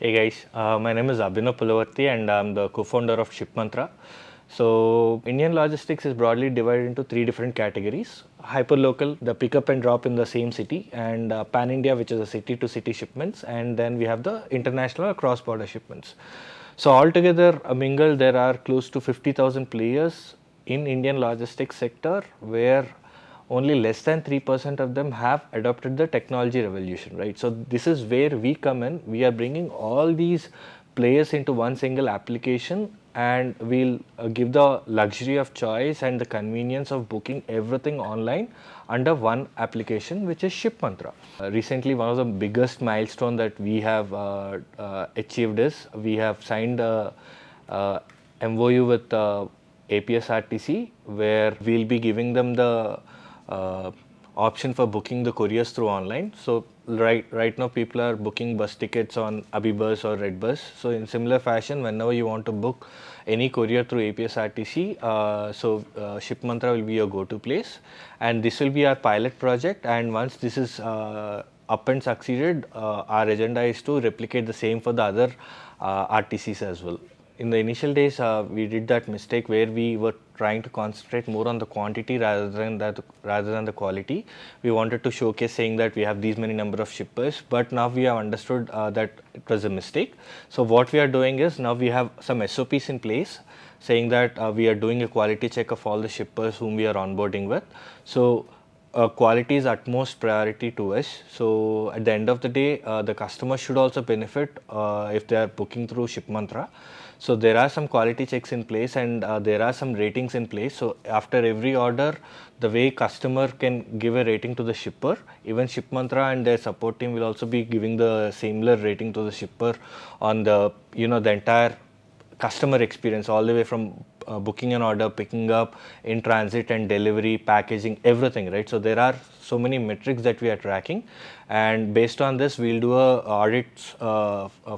Hey guys, my name is Abhinav Pulavarthi and I'm the co-founder of ShipMantra. So Indian logistics is broadly divided into three different categories: hyperlocal, the pick up and drop in the same city, and pan India, which is a city-to-city shipments, and then we have the international or cross-border shipments. So altogether, mingled, there are close to 50,000 players in Indian logistics sector, where only less than 3% of them have adopted the technology revolution, right? So this is where we come in. We are bringing all these players into one single application, and we'll give the luxury of choice and the convenience of booking everything online under one application, which is ShipMantra. Recently, one of the biggest milestone that we have achieved is we have signed a MOU with APSRTC, where we'll be giving them the option for booking the couriers through online. So right now people are booking bus tickets on AbhiBus or Redbus. So in similar fashion, whenever you want to book any courier through APSRTC, ShipMantra will be your go-to place, and this will be our pilot project. And once this is up and succeeded, our agenda is to replicate the same for the other RTCs as well. In the initial days, we did that mistake where we were trying to concentrate more on the quantity rather than the quality. We wanted to showcase saying that we have these many number of shippers, but now we have understood that it was a mistake. So what we are doing is, now we have some SOPs in place saying that we are doing a quality check of all the shippers whom we are onboarding with. So quality is utmost priority to us. So at the end of the day, the customer should also benefit if they are booking through ShipMantra. So there are some quality checks in place, and there are some ratings in place. So after every order, the way customer can give a rating to the shipper, even ShipMantra and their support team will also be giving the similar rating to the shipper on the the entire customer experience, all the way from booking an order, picking up, in transit and delivery, packaging, everything, right? So there are so many metrics that we are tracking, and based on this we'll do a audits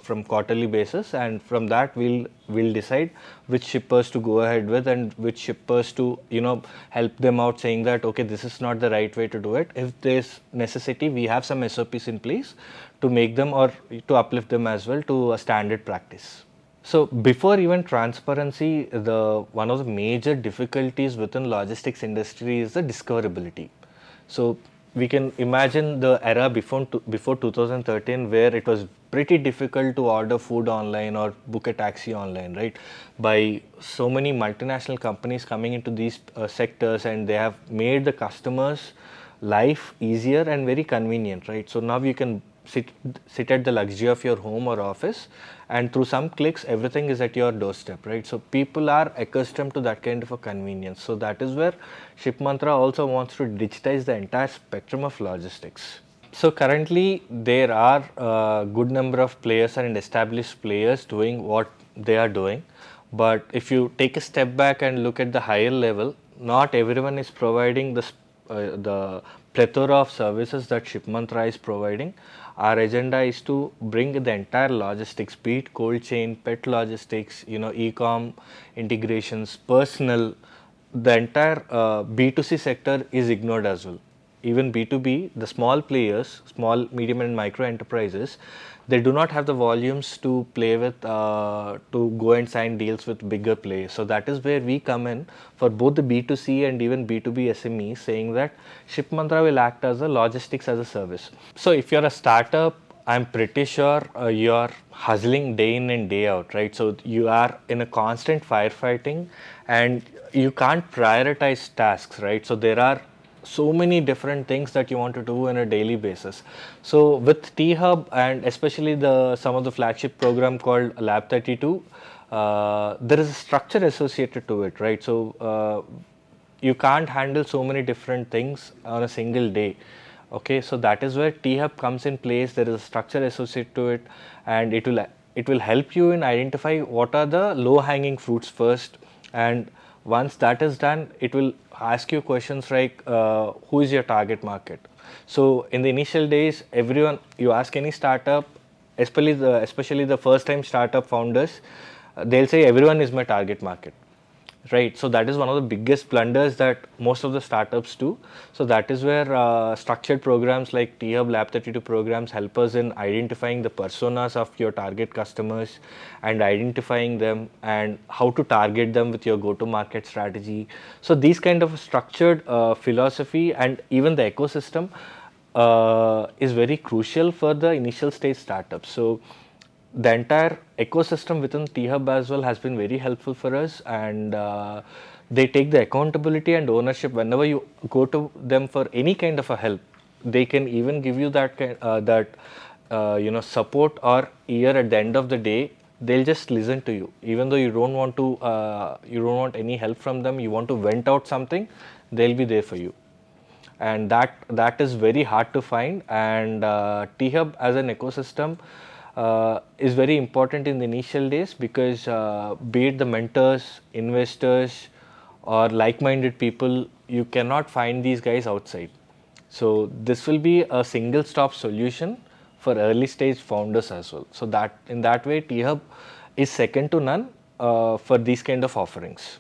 from quarterly basis, and from that we'll decide which shippers to go ahead with and which shippers to help them out, saying that okay, this is not the right way to do it. If there's necessity, we have some SOPs in place to make them or to uplift them as well to a standard practice. So before even transparency, the one of the major difficulties within logistics industry is the discoverability. So we can imagine the era before 2013, where it was pretty difficult to order food online or book a taxi online, right? By so many multinational companies coming into these sectors, and they have made the customers' life easier and very convenient, right? So now you can sit at the luxury of your home or office, and through some clicks everything is at your doorstep, right? So people are accustomed to that kind of a convenience. So that is where ShipMantra also wants to digitize the entire spectrum of logistics. So currently there are a good number of players and established players doing what they are doing, but if you take a step back and look at the higher level, not everyone is providing the plethora of services that ShipMantra is providing. Our agenda is to bring the entire logistics, be it cold chain, pet logistics, e-com integrations, personal. The entire B2C sector is ignored as well. Even B2B, the small players, small, medium and micro enterprises, they do not have the volumes to play with, to go and sign deals with bigger players. So that is where we come in for both the B2C and even B2B SMEs, saying that ShipMantra will act as a logistics as a service. So if you're a startup, I'm pretty sure you're hustling day in and day out, right? So you are in a constant firefighting, and you can't prioritize tasks, right? So there are so many different things that you want to do on a daily basis. So with T-Hub, and especially some of the flagship program called Lab 32, there is a structure associated to it, right? So you can't handle so many different things on a single day. Okay, so that is where T-Hub comes in place. There is a structure associated to it, and it will help you in identify what are the low-hanging fruits first, and once that is done, it will ask you questions like who is your target market. So in the initial days, you ask any startup, especially the first time startup founders, they'll say everyone is my target market. Right. So that is one of the biggest blunders that most of the startups do. So that is where structured programs like T-Hub Lab 32 programs help us in identifying the personas of your target customers and identifying them and how to target them with your go-to-market strategy. So these kind of structured philosophy and even the ecosystem is very crucial for the initial stage startups. So the entire ecosystem within T-Hub as well has been very helpful for us, and they take the accountability and ownership whenever you go to them for any kind of a help. They can even give you that support or ear at the end of the day. They'll just listen to you, even though you don't want any help from them. You want to vent out something, they'll be there for you, and that is very hard to find. And T-Hub as an ecosystem is very important in the initial days because be it the mentors, investors, or like-minded people, you cannot find these guys outside. So this will be a single-stop solution for early-stage founders as well. So that in that way, T-Hub is second to none for these kind of offerings.